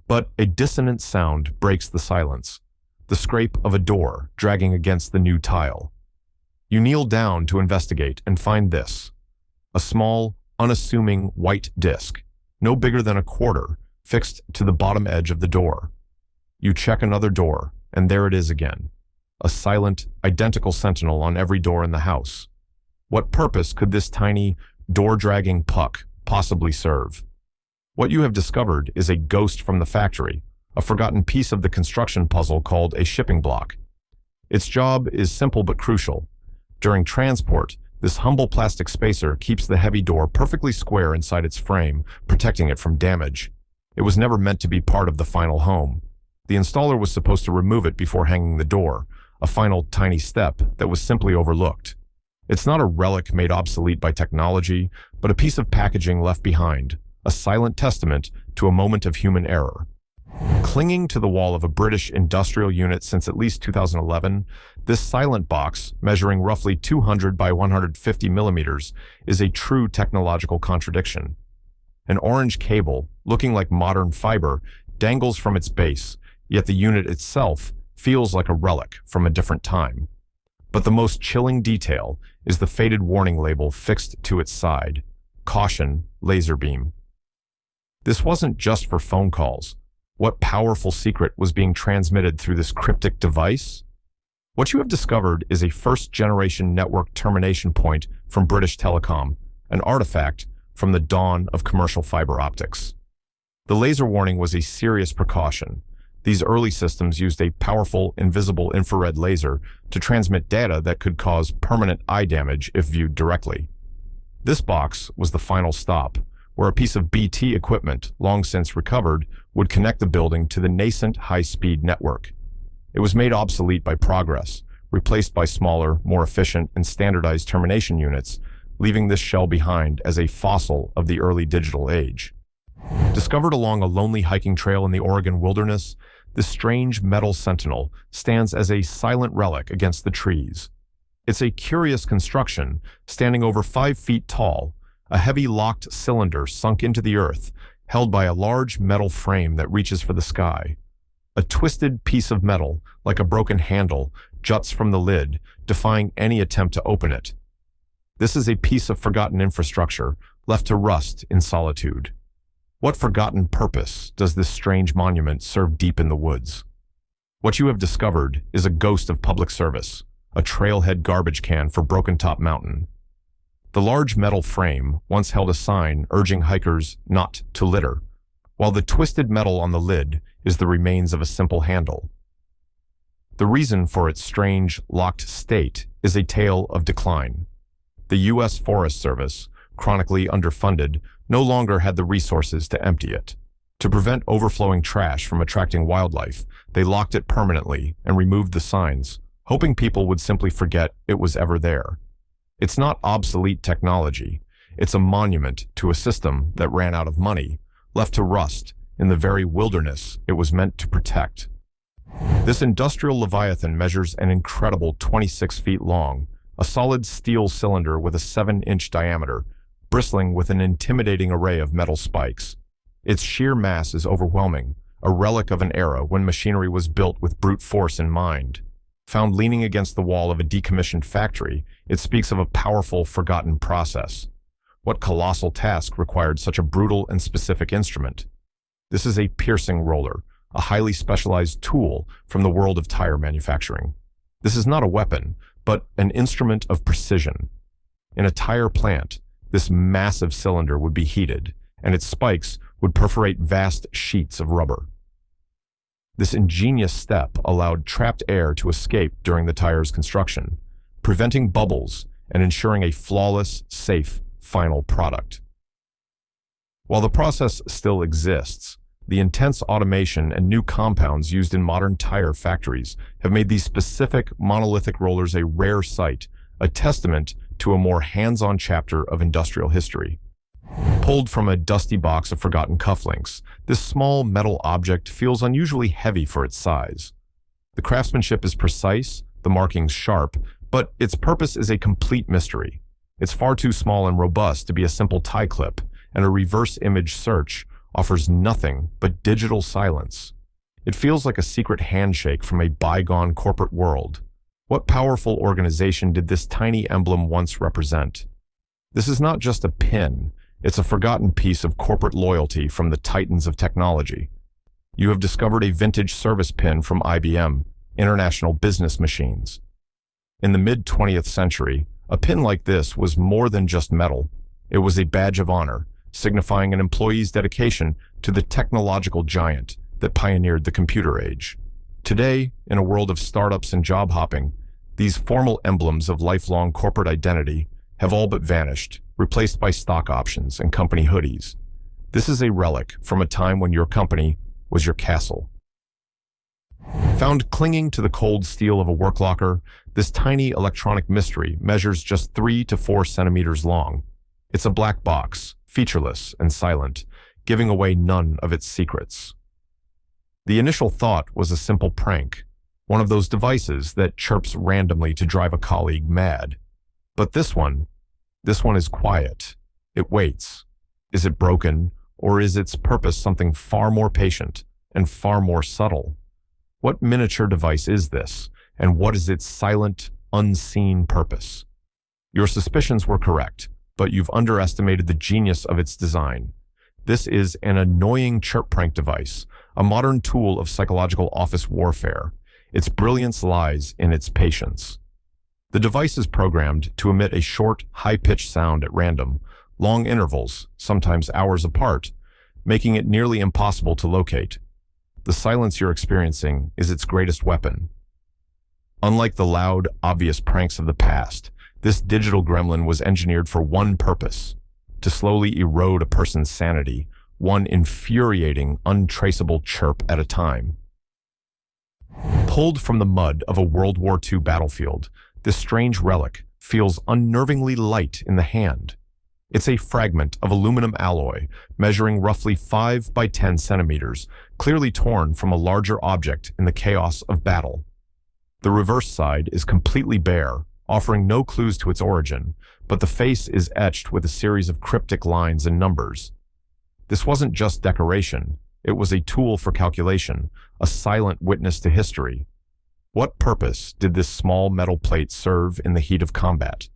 But a dissonant sound breaks the silence, the scrape of a door dragging against the new tile. You kneel down to investigate and find this, a small, unassuming white disc, no bigger than a quarter, fixed to the bottom edge of the door. You check another door, and there it is again, a silent, identical sentinel on every door in the house. What purpose could this tiny, door-dragging puck possibly serve? What you have discovered is a ghost from the factory, a forgotten piece of the construction puzzle called a shipping block. Its job is simple but crucial. During transport, this humble plastic spacer keeps the heavy door perfectly square inside its frame, protecting it from damage. It was never meant to be part of the final home. The installer was supposed to remove it before hanging the door, a final tiny step that was simply overlooked. It's not a relic made obsolete by technology, but a piece of packaging left behind, a silent testament to a moment of human error. Clinging to the wall of a British industrial unit since at least 2011, this silent box, measuring roughly 200 by 150 millimeters, is a true technological contradiction. An orange cable, looking like modern fiber, dangles from its base, yet the unit itself feels like a relic from a different time. But the most chilling detail is the faded warning label fixed to its side, "Caution, laser beam." This wasn't just for phone calls. What powerful secret was being transmitted through this cryptic device? What you have discovered is a first-generation network termination point from British Telecom, an artifact from the dawn of commercial fiber optics. The laser warning was a serious precaution. These early systems used a powerful, invisible infrared laser to transmit data that could cause permanent eye damage if viewed directly. This box was the final stop, where a piece of BT equipment, long since recovered, would connect the building to the nascent high-speed network. It was made obsolete by progress, replaced by smaller, more efficient, and standardized termination units, leaving this shell behind as a fossil of the early digital age. Discovered along a lonely hiking trail in the Oregon wilderness, this strange metal sentinel stands as a silent relic against the trees. It's a curious construction, standing over 5 feet tall, a heavy locked cylinder sunk into the earth, held by a large metal frame that reaches for the sky. A twisted piece of metal, like a broken handle, juts from the lid, defying any attempt to open it. This is a piece of forgotten infrastructure, left to rust in solitude. What forgotten purpose does this strange monument serve deep in the woods? What you have discovered is a ghost of public service, a trailhead garbage can for Broken Top Mountain. The large metal frame once held a sign urging hikers not to litter, while the twisted metal on the lid is the remains of a simple handle. The reason for its strange, locked state is a tale of decline. The U.S. Forest Service, chronically underfunded, no longer had the resources to empty it. To prevent overflowing trash from attracting wildlife, they locked it permanently and removed the signs, hoping people would simply forget it was ever there. It's not obsolete technology. It's a monument to a system that ran out of money, left to rust in the very wilderness it was meant to protect. This industrial leviathan measures an incredible 26 feet long, a solid steel cylinder with a 7-inch diameter, bristling with an intimidating array of metal spikes. Its sheer mass is overwhelming, a relic of an era when machinery was built with brute force in mind. Found leaning against the wall of a decommissioned factory, it speaks of a powerful, forgotten process. What colossal task required such a brutal and specific instrument? This is a piercing roller, a highly specialized tool from the world of tire manufacturing. This is not a weapon, but an instrument of precision. In a tire plant, this massive cylinder would be heated, and its spikes would perforate vast sheets of rubber. This ingenious step allowed trapped air to escape during the tire's construction, preventing bubbles and ensuring a flawless, safe, final product. While the process still exists, the intense automation and new compounds used in modern tire factories have made these specific monolithic rollers a rare sight, a testament to a more hands-on chapter of industrial history. Pulled from a dusty box of forgotten cufflinks, this small metal object feels unusually heavy for its size. The craftsmanship is precise, the markings sharp, but its purpose is a complete mystery. It's far too small and robust to be a simple tie clip, and a reverse image search offers nothing but digital silence. It feels like a secret handshake from a bygone corporate world. What powerful organization did this tiny emblem once represent? This is not just a pin, it's a forgotten piece of corporate loyalty from the titans of technology. You have discovered a vintage service pin from IBM, International Business Machines. In the mid-20th century, a pin like this was more than just metal. It was a badge of honor, signifying an employee's dedication to the technological giant that pioneered the computer age. Today, in a world of startups and job hopping, these formal emblems of lifelong corporate identity have all but vanished, replaced by stock options and company hoodies. This is a relic from a time when your company was your castle. Found clinging to the cold steel of a work locker, this tiny electronic mystery measures just 3 to 4 centimeters long. It's a black box, featureless and silent, giving away none of its secrets. The initial thought was a simple prank, one of those devices that chirps randomly to drive a colleague mad. But this one is quiet. It waits. Is it broken, or is its purpose something far more patient and far more subtle? What miniature device is this, and what is its silent, unseen purpose? Your suspicions were correct, but you've underestimated the genius of its design. This is an annoying chirp prank device, a modern tool of psychological office warfare. Its brilliance lies in its patience. The device is programmed to emit a short, high-pitched sound at random, long intervals, sometimes hours apart, making it nearly impossible to locate. The silence you're experiencing is its greatest weapon. Unlike the loud, obvious pranks of the past, this digital gremlin was engineered for one purpose: to slowly erode a person's sanity, one infuriating, untraceable chirp at a time. Pulled from the mud of a World War II battlefield, this strange relic feels unnervingly light in the hand. It's a fragment of aluminum alloy measuring roughly 5 by 10 centimeters, clearly torn from a larger object in the chaos of battle. The reverse side is completely bare, offering no clues to its origin, but the face is etched with a series of cryptic lines and numbers. This wasn't just decoration, it was a tool for calculation, a silent witness to history. What purpose did this small metal plate serve in the heat of combat?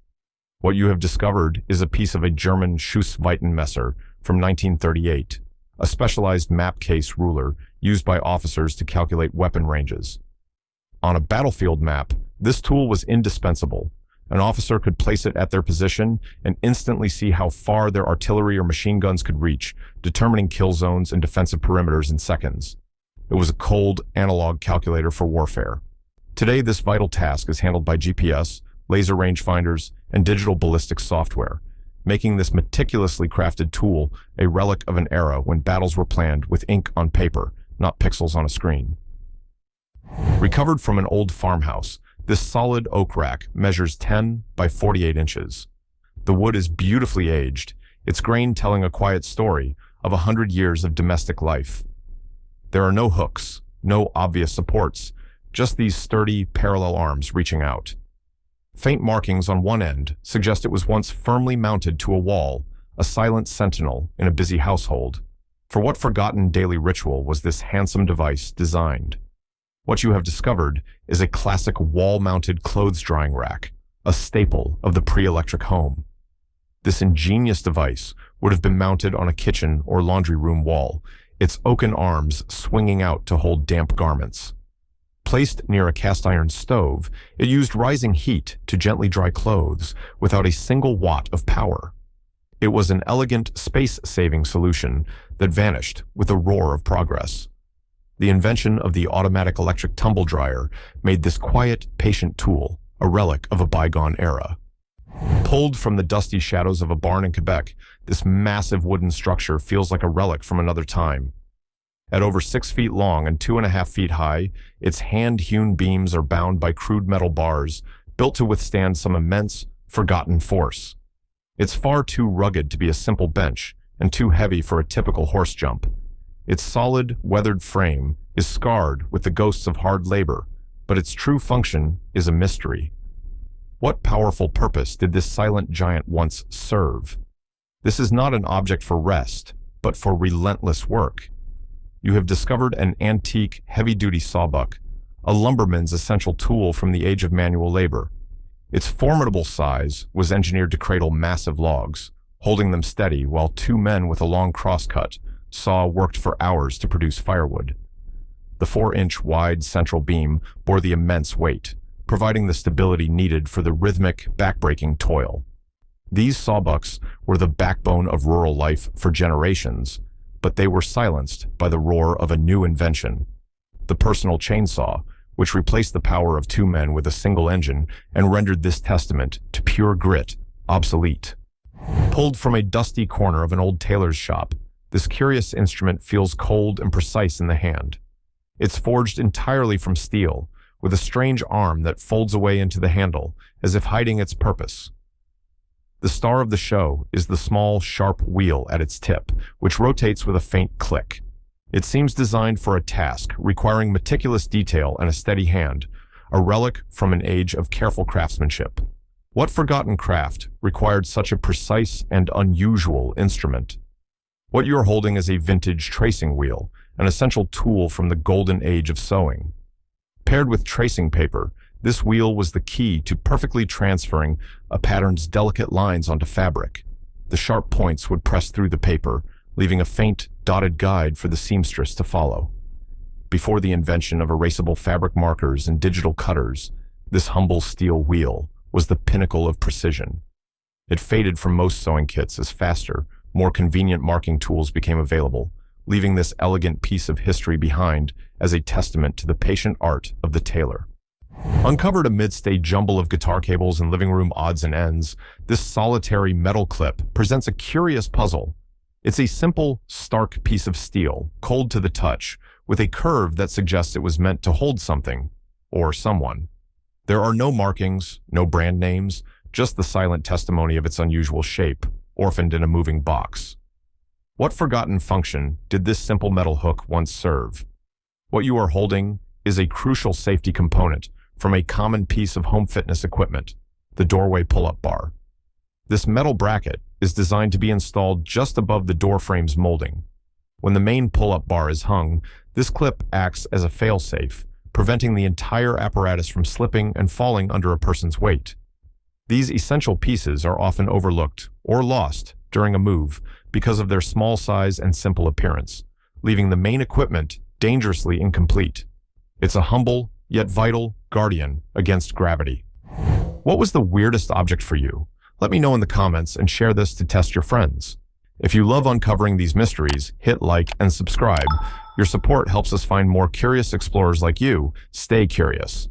What you have discovered is a piece of a German Schussweitenmesser from 1938, a specialized map case ruler used by officers to calculate weapon ranges. On a battlefield map, this tool was indispensable. An officer could place it at their position and instantly see how far their artillery or machine guns could reach, determining kill zones and defensive perimeters in seconds. It was a cold, analog calculator for warfare. Today, this vital task is handled by GPS, laser rangefinders, and digital ballistics software, making this meticulously crafted tool a relic of an era when battles were planned with ink on paper, not pixels on a screen. Recovered from an old farmhouse, this solid oak rack measures 10 by 48 inches. The wood is beautifully aged, its grain telling a quiet story of 100 years of domestic life. There are no hooks, no obvious supports, just these sturdy, parallel arms reaching out. Faint markings on one end suggest it was once firmly mounted to a wall, a silent sentinel in a busy household. For what forgotten daily ritual was this handsome device designed? What you have discovered is a classic wall-mounted clothes drying rack, a staple of the pre-electric home. This ingenious device would have been mounted on a kitchen or laundry room wall, its oaken arms swinging out to hold damp garments. Placed near a cast iron stove, it used rising heat to gently dry clothes without a single watt of power. It was an elegant, space-saving solution that vanished with a roar of progress. The invention of the automatic electric tumble dryer made this quiet, patient tool a relic of a bygone era. Pulled from the dusty shadows of a barn in Quebec, this massive wooden structure feels like a relic from another time. At over 6 feet long and 2.5 feet high, its hand-hewn beams are bound by crude metal bars built to withstand some immense, forgotten force. It's far too rugged to be a simple bench and too heavy for a typical horse jump. Its solid, weathered frame is scarred with the ghosts of hard labor, but its true function is a mystery. What powerful purpose did this silent giant once serve? This is not an object for rest, but for relentless work. You have discovered an antique, heavy-duty sawbuck, a lumberman's essential tool from the age of manual labor. Its formidable size was engineered to cradle massive logs, holding them steady while 2 men with a long crosscut saw worked for hours to produce firewood. The 4-inch wide central beam bore the immense weight, providing the stability needed for the rhythmic, backbreaking toil. These sawbucks were the backbone of rural life for generations, but they were silenced by the roar of a new invention, the personal chainsaw, which replaced the power of 2 men with a single engine and rendered this testament to pure grit obsolete. Pulled from a dusty corner of an old tailor's shop, this curious instrument feels cold and precise in the hand. It's forged entirely from steel, with a strange arm that folds away into the handle, as if hiding its purpose. The star of the show is the small, sharp wheel at its tip, which rotates with a faint click. It seems designed for a task requiring meticulous detail and a steady hand, a relic from an age of careful craftsmanship. What forgotten craft required such a precise and unusual instrument? What you're holding is a vintage tracing wheel, an essential tool from the golden age of sewing. Paired with tracing paper, this wheel was the key to perfectly transferring a pattern's delicate lines onto fabric. The sharp points would press through the paper, leaving a faint, dotted guide for the seamstress to follow. Before the invention of erasable fabric markers and digital cutters, this humble steel wheel was the pinnacle of precision. It faded from most sewing kits as faster, more convenient marking tools became available, leaving this elegant piece of history behind as a testament to the patient art of the tailor. Uncovered amidst a jumble of guitar cables and living room odds and ends, this solitary metal clip presents a curious puzzle. It's a simple, stark piece of steel, cold to the touch, with a curve that suggests it was meant to hold something, or someone. There are no markings, no brand names, just the silent testimony of its unusual shape, orphaned in a moving box. What forgotten function did this simple metal hook once serve? What you are holding is a crucial safety component from a common piece of home fitness equipment, the doorway pull-up bar. This metal bracket is designed to be installed just above the door frame's molding. When the main pull-up bar is hung, this clip acts as a fail-safe, preventing the entire apparatus from slipping and falling under a person's weight. These essential pieces are often overlooked or lost during a move because of their small size and simple appearance, leaving the main equipment dangerously incomplete. It's a humble, yet vital, guardian against gravity. What was the weirdest object for you? Let me know in the comments and share this to test your friends. If you love uncovering these mysteries, hit like and subscribe. Your support helps us find more curious explorers like you. Stay curious.